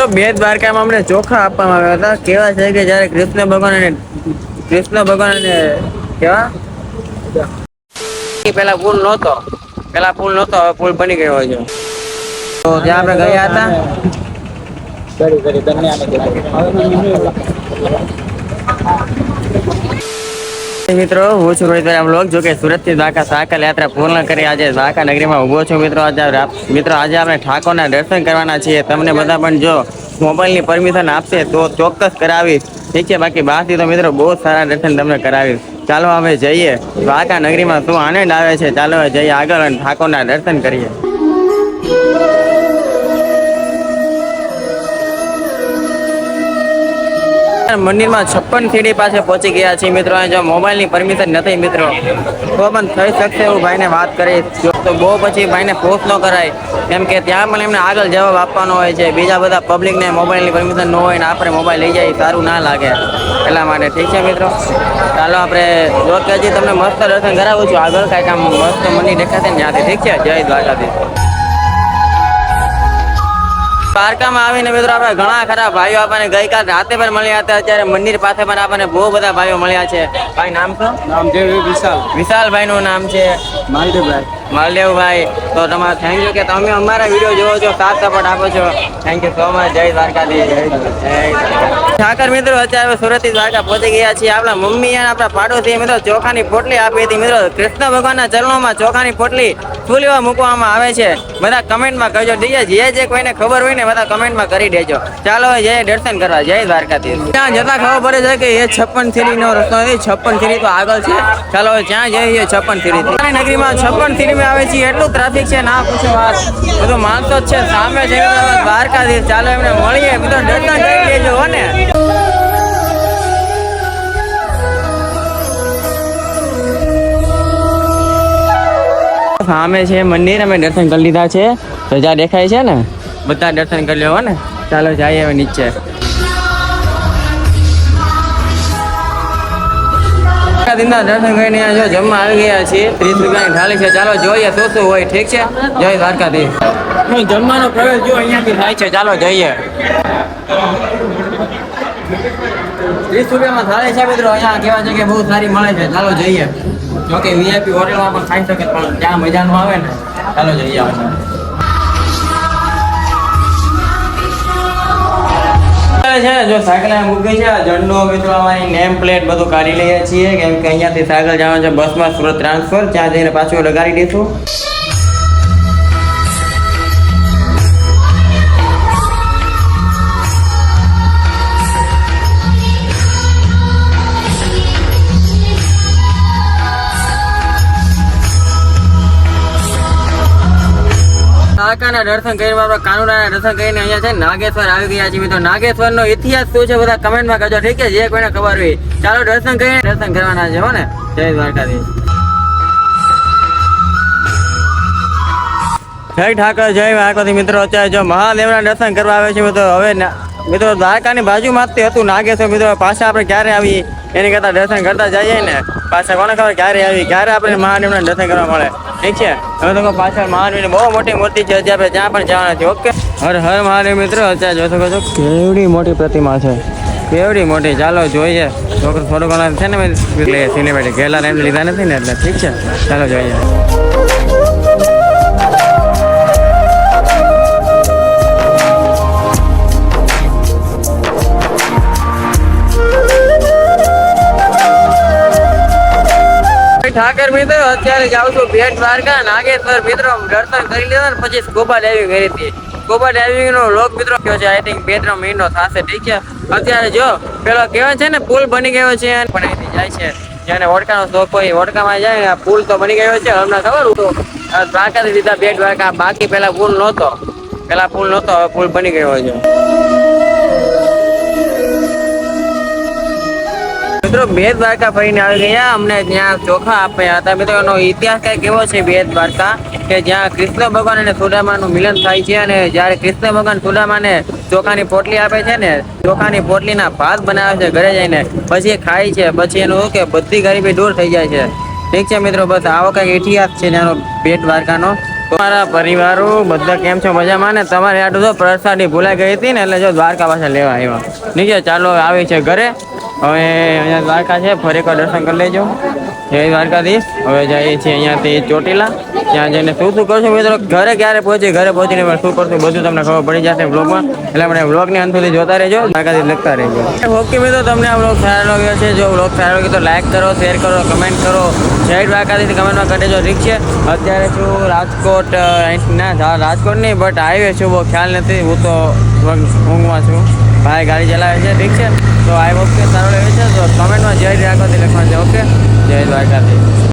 તો બેટ દ્વારકામાં અમને ચોખા આપવામાં આવ્યા હતા. કેવા છે કે જયારે કૃષ્ણ ભગવાન અને કેવા પેલા પુલ નહોતો હવે પુલ બની ગયો છે. તો ત્યાં આપણે ગયા હતા. મિત્રો હું છું રોહિત બ્લોગ. જો કે સુરત થી દ્વારકા સાયકલ યાત્રા પૂર્ણ કરી આજે દ્વારકા નગરીમાં ઉભો છું. મિત્રો આજે આપણે ઠાકોરના દર્શન કરવાના છીએ. તમને બધા પણ જો મોબાઈલની પરમિશન આપશે તો ચોક્કસ કરાવીશ. ઠીક છે, બાકી બહારથી તો મિત્રો બહુ સારા દર્શન તમને કરાવીશ. ચાલો હવે જઈએ દ્વારકા નગરીમાં શું આનંદ આવે છે. ચાલો હવે જઈએ આગળ અને ઠાકોરના દર્શન કરીએ. મંદિરમાં 56 સીડી પાસે પહોંચી ગયા છીએ મિત્રો. જો મોબાઈલની પરમિશન નથી મિત્રો તો પણ થઈ શકશે એવું ભાઈને વાત કરી તો બહુ પછી ભાઈને પોસ્ટ ન કરાય, કેમ કે ત્યાં પણ એમને આગળ જવાબ આપવાનો હોય છે. બીજા બધા પબ્લિકને મોબાઈલની પરમિશન ન હોય ને આપણે મોબાઈલ લઈ જાય સારું ના લાગે એટલા માટે. ઠીક છે મિત્રો, ચાલો આપણે જો કે હજી તમને મસ્ત દર્શન કરાવું છું. આગળ કાંઈક આમ મસ્ત મંદિર દેખાશે ને ત્યાંથી. ઠીક છે, જય દ્વારકાધીશ. દ્વારકામાં આવીને મિત્રો આપણે ઘણા ખરા ભાઈઓ આપણને ગઈકાલ રાતે પણ મળ્યા હતા. અત્યારે મંદિર પાસે પણ આપણને બહુ બધા ભાઈઓ મળ્યા છે. ભાઈ નામ શું? નામ છે વિશાલભાઈ નું નામ છે માલદેવભાઈ. તો તમારે થેન્ક યુ કે તમે અમારા વિડીયો જોવો છો, સાથ સપોર્ટ આપો છો. Thank you so much. જય દ્વારકાધીશ. ઠાકર મિત્રો અત્યારે સુરત થી દ્વારકા પહોંચી ગયા છીએ. આપણા મમ્મી અને આપણા પાડોશી મિત્રો ચોખાની પોટલી આપી હતી. મિત્રો કૃષ્ણ ભગવાનના ચરણોમાં ચોખાની પોટલી શું લેવા મૂકવામાં આવે છે બધા કમેન્ટમાં કહેજો. જે કોઈને ખબર હોય ને બધા કમેન્ટમાં કરી દેજો. ચાલો જય દર્શન કરવા. જય દ્વારકાધીશ. ત્યાં જતા ખબર પડે છે કે એ 56 સીડીનો રસ્તો નથી. 56 સીડી તો આગળ છે. ચાલો ત્યાં જઈએ 56 સીડી નગરીમાં. 56 સીડીમાં આવે છે એટલું ટ્રાફિક છે ના પૂછો વાત. બધું માણસો જ છે સામે છે દ્વારકાધીશ. ચાલો એમને મળીએ મિત્રો, દર્શન કરી લેજો હો ને. સામે છે મંદિર, અમે દર્શન કરી લીધા છે. રજા દેખાય છે ને, બધા દર્શન કરી લો ને. ચાલો જઈએ હવે નીચે. દર્શન કરીને જો જમવા આવી ગયા છીએ. 30 રૂપિયાની થાળી છે. ચાલો જોઈએ શું શું હોય. ઠીક છે, જય દ્વારકાધીશ. જમવાનો પ્રવેશ જો અહીંયાથી થાય છે. ચાલો જઈએ. 30 રૂપિયામાં થાળી છે મિત્રો. અહીંયા કેવા છે કે બહુ સારી મળે છે. ચાલો જઈએ. જોકે વીઆઈપી હોટલમાં પણ ખાઈ શકે પણ ત્યાં મજા ન આવે ને. ચાલો જઈએ. છે જો સાયકલ મૂકી છે ઝંડો મિત્રો, અમારી નેમ પ્લેટ બધું કાઢી લઈએ છીએ કેમ કે અહીંયાથી સાયકલ જવાનું છે બસમાં સુરત ટ્રાન્સફર. ત્યાં જઈને પાછું લગાડી દઈશું. દ્વારકાના દર્શન કરીને આપણે કાનુડાના દર્શન કરીને અહીંયા છે નાગેશ્વર આવી ગયા છીએ મિત્રો. નાગેશ્વર નો ઇતિહાસ શું છે બધા કમેન્ટમાં કહેજો. ઠીક છે, જે કોઈને ખબર હોય. ચાલો દર્શન કરીને દર્શન કરવાના છે હો ને. જય દ્વારકાધીશ. જય ઠાકર, જય દ્વારકાધીશ. મિત્રો અત્યારે જો મહાદેવના દર્શન કરવા આવે છે મિત્રો. હવે મિત્રો દ્વારકાની બાજુમાં જ હતું નાગેશ્વર. મિત્રો પાછા આપણે ક્યારે આવી એની કરતા દર્શન કરતા જઈએ ને. પાછા કોને ખબર ક્યારે આપણે મહાદેવના દર્શન કરવા મળે. ઠીક છે, હવે તો પાછળ મહાદેવની બહુ મોટી મૂર્તિ છે. આપણે ત્યાં પણ જવાના છે. ઓકે, હર હર મહાદેવ મિત્રો. અત્યારે જોઈ શકો છો કેવડી મોટી પ્રતિમા છે, કેવડી મોટી. ચાલો જોઈએ. છોકરો થોડું ઘણા છે ને સિનેમેટિક ગયેલા એમ લીધા નથી ને એટલે. ઠીક છે, ચાલો જોઈએ. ઠાકર મિત્રો અત્યારે જાઉં છું બેટ દ્વારકા નાગેશ્વર. મિત્રો દર્શન કરી લીધા ને પછી સ્કૂબા ડાઇવિંગ કરી હતી. સ્કૂબા ડાઇવિંગ નો લોક મિત્રો કયો છે આઈ થિંક 2-3 મહિનો થશે. ઠીક છે, અત્યારે જો પેલો કહેવાય છે ને પુલ બની ગયો છે પણ અહીંથી જાય છે જેને ઓડકાનો શોખ હોય ઓડકામાં જાય ને. પુલ તો બની ગયો છે હમણાં ખબર તો દ્વારકાથી સીધા બેટ દ્વારકા. બાકી પેલા પુલ નહોતો, હવે પુલ બની ગયો છે મિત્રો. બેટ દ્વારકા ફરીને આવી ગયા. અમને ત્યાં ચોખા આપ્યા હતા મિત્રો. એનો ઇતિહાસ કઈ કેવો છે બેટ દ્વારકા કે જ્યાં કૃષ્ણ ભગવાન અને સુદામાનું મિલન થાય છે. અને જ્યારે કૃષ્ણ ભગવાન સુદામાને ચોખાની પોટલી આપે છે ને, ચોખાની પોટલીના ભાત બનાવે છે ઘરે જઈને, પછી એ ખાય છે. પછી એનું કે બધી ગરીબી દૂર થઈ જાય છે. ઠીક છે મિત્રો, બસ આવો કઈક ઇતિહાસ છે ત્યાંનો બેટ દ્વારકાનો. તમારા પરિવારો બધા કેમ છો? મજામાં ને? તમારે આટલું તો પ્રસાદી ભૂલાઈ ગઈ હતી ને, એટલે જો દ્વારકા પાછા લેવા આવ્યા. નીચે ચાલો આવી છે ઘરે. હવે અહીંયા દ્વારકા છે, ફરી એકવાર દર્શન કરી લેજો. જય દ્વારકાધીશ. હવે જઈએ છીએ અહીંયાથી ચોટીલા. ત્યાં જઈને શું કરશું મિત્રો, ઘરે ક્યારે ઘરે પહોંચીને શું કરશું બધું તમને ખબર પડી જશે બ્લોગમાં. એટલે આપણે બ્લોગની અંત સુધી જોતા રહેજો, દ્વારકાધીશ લખતા રહેજો. ઓકે મિત્રો, તમને આ બ્લોગ સારો લાગ્યો છે? જો બ્લોગ સારો લાગ્યો તો લાઈક કરો, શેર કરો, કમેન્ટ કરો. જય દ્વારકાધીશ કમેન્ટમાં કરી દેજો. ઠીક છે, અત્યારે છું રાજકોટ. ના રાજકોટ નહીં, બટ હાઈવે છું, બહુ ખ્યાલ નથી. હું તો ઊંઘમાં છું. ભાઈ ગાડી ચલાવે છે. ઠીક છે, તો આઈ હોપ કે સારો લાગે છે તો કમેન્ટમાં જય દ્વારકાધીશ લખવાનું છે. ઓકે, જય દ્વારકાધીશ.